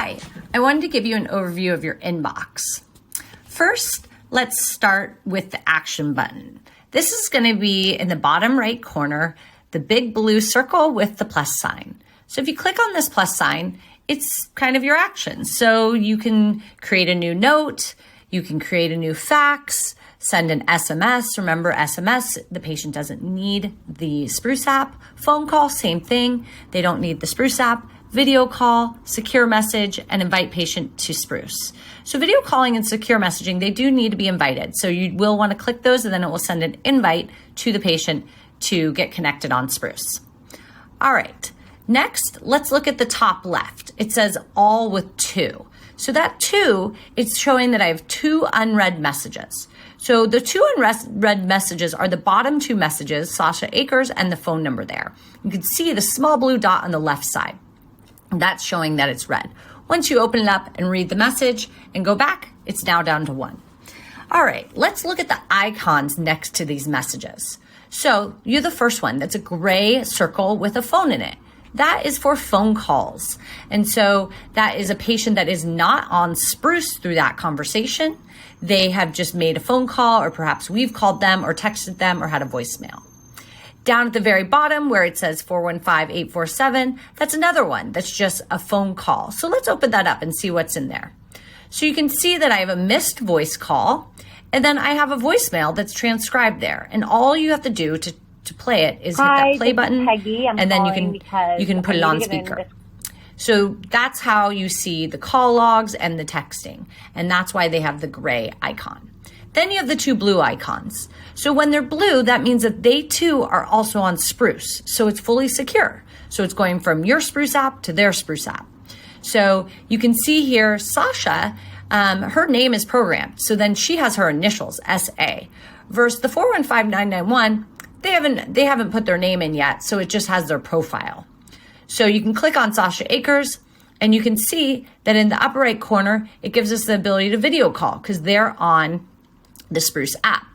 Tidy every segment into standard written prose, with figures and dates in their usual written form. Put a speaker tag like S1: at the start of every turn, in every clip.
S1: Hi, I wanted to give you an overview of your inbox. First, let's start with the action button. This is going to be in the bottom right corner, the big blue circle with the plus sign. So if you click on this plus sign, it's kind of your actions. So you can create a new note, you can create a new fax, send an SMS. Remember SMS, the patient doesn't need the Spruce app. Phone call, same thing. They don't need the Spruce app. Video call, secure message, and invite patient to Spruce. So video calling and secure messaging, they do need to be invited. So you will want to click those and then it will send an invite to the patient to get connected on Spruce. All right, next, let's look at the top left. It says all with 2. So that 2, it's showing that I have 2 unread messages. So the 2 unread messages are the bottom 2 messages, Sasha Akers and the phone number there. You can see the small blue dot on the left side. That's showing that it's read. Once you open it up and read the message and go back, it's now down to 1. All right, let's look at the icons next to these messages. So you're the first one. That's a gray circle with a phone in it. That is for phone calls. And so that is a patient that is not on Spruce through that conversation. They have just made a phone call, or perhaps we've called them or texted them or had a voicemail. Down at the very bottom where it says 415-847, that's another one that's just a phone call. So let's open that up and see what's in there. So you can see that I have a missed voice call, and then I have a voicemail that's transcribed there. And all you have to do to play it is hit that play button, and then you can put it on speaker. So that's how you see the call logs and the texting, and that's why they have the gray icon. Then you have the 2 blue icons. So when they're blue, that means that they too are also on Spruce. So it's fully secure. So it's going from your Spruce app to their Spruce app. So you can see here, Sasha, her name is programmed. So then she has her initials, SA. Versus the 415991, they haven't put their name in yet. So it just has their profile. So you can click on Sasha Akers and you can see that in the upper right corner, it gives us the ability to video call because they're on the Spruce app.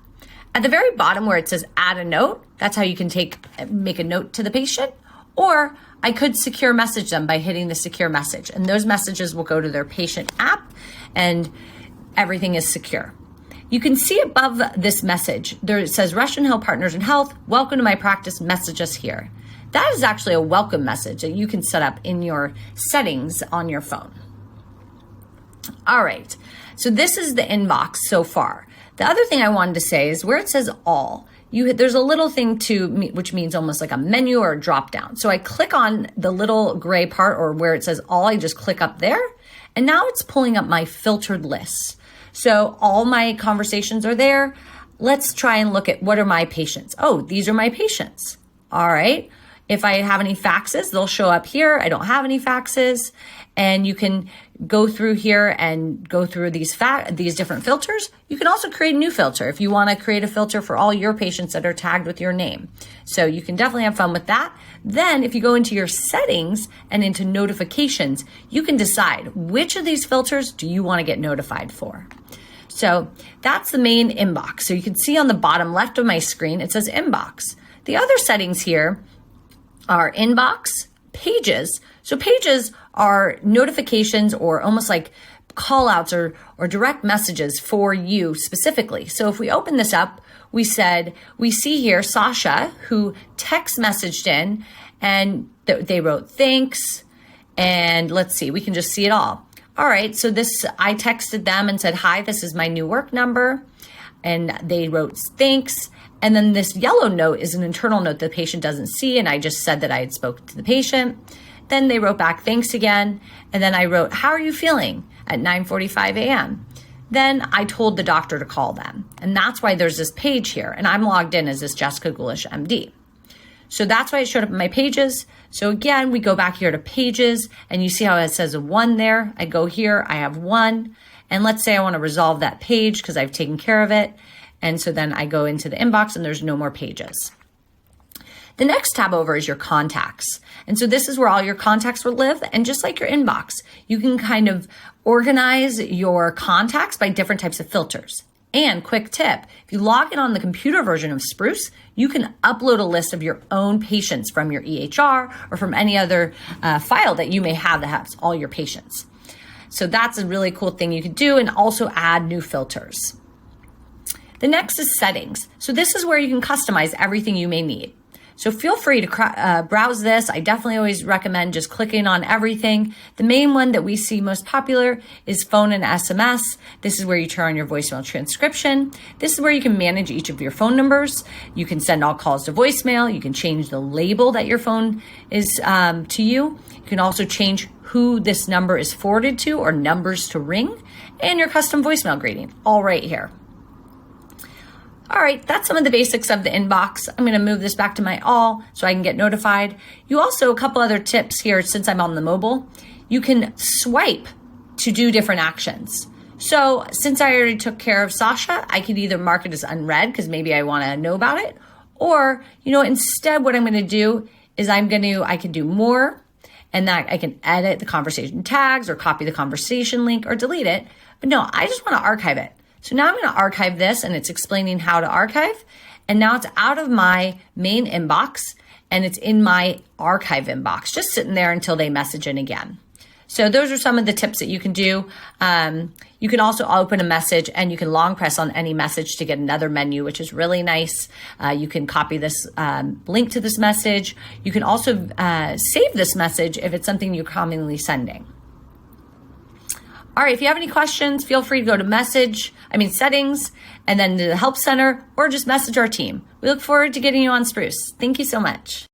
S1: At the very bottom where it says add a note, that's how you can make a note to the patient, or I could secure message them by hitting the secure message, and those messages will go to their patient app and everything is secure. You can see above this message, there it says Russian Hill Partners in Health, welcome to my practice, message us here. That is actually a welcome message that you can set up in your settings on your phone. All right, so this is the inbox so far. The other thing I wanted to say is where it says all, there's a little thing which means almost like a menu or a drop down. So I click on the little gray part or where it says all, I just click up there. And now it's pulling up my filtered lists. So all my conversations are there. Let's try and look at what are my patients. Oh, these are my patients. All right. If I have any faxes, they'll show up here. I don't have any faxes. And you can go through here and go through these different filters. You can also create a new filter if you want to create a filter for all your patients that are tagged with your name. So you can definitely have fun with that. Then if you go into your settings and into notifications, you can decide which of these filters do you want to get notified for. So that's the main inbox. So you can see on the bottom left of my screen, it says inbox. The other settings here are inbox, pages. So pages are notifications or almost like call outs or direct messages for you specifically. So if we open this up, we see here Sasha who text messaged in and they wrote thanks. And let's see, we can just see it all. All right, so I texted them and said, hi, this is my new work number. And they wrote thanks. And then this yellow note is an internal note the patient doesn't see. And I just said that I had spoken to the patient. Then they wrote back, thanks again. And then I wrote, how are you feeling at 9:45 a.m.? Then I told the doctor to call them. And that's why there's this page here. And I'm logged in as this Jessica Gulish, MD. So that's why it showed up in my pages. So again, we go back here to pages and you see how it says a 1 there. I go here, I have 1. And let's say I want to resolve that page because I've taken care of it. And so then I go into the inbox and there's no more pages. The next tab over is your contacts. And so this is where all your contacts will live. And just like your inbox, you can kind of organize your contacts by different types of filters. And quick tip, if you log in on the computer version of Spruce, you can upload a list of your own patients from your EHR or from any other file that you may have that has all your patients. So that's a really cool thing you can do, and also add new filters. The next is settings. So this is where you can customize everything you may need. So feel free to browse this. I definitely always recommend just clicking on everything. The main one that we see most popular is phone and SMS. This is where you turn on your voicemail transcription. This is where you can manage each of your phone numbers. You can send all calls to voicemail. You can change the label that your phone is to you. You can also change who this number is forwarded to or numbers to ring, and your custom voicemail greeting, all right here. All right, that's some of the basics of the inbox. I'm gonna move this back to my all so I can get notified. You also, a couple other tips here since I'm on the mobile, you can swipe to do different actions. So since I already took care of Sasha, I could either mark it as unread because maybe I wanna know about it, or instead what I'm gonna do is I can do more, and that I can edit the conversation tags or copy the conversation link or delete it. But no, I just wanna archive it. So now I'm going to archive this, and it's explaining how to archive. And now it's out of my main inbox and it's in my archive inbox, just sitting there until they message in again. So those are some of the tips that you can do. You can also open a message and you can long press on any message to get another menu, which is really nice. You can copy this link to this message. You can also save this message if it's something you're commonly sending. All right, if you have any questions, feel free to go to settings, and then to the help center, or just message our team. We look forward to getting you on Spruce. Thank you so much.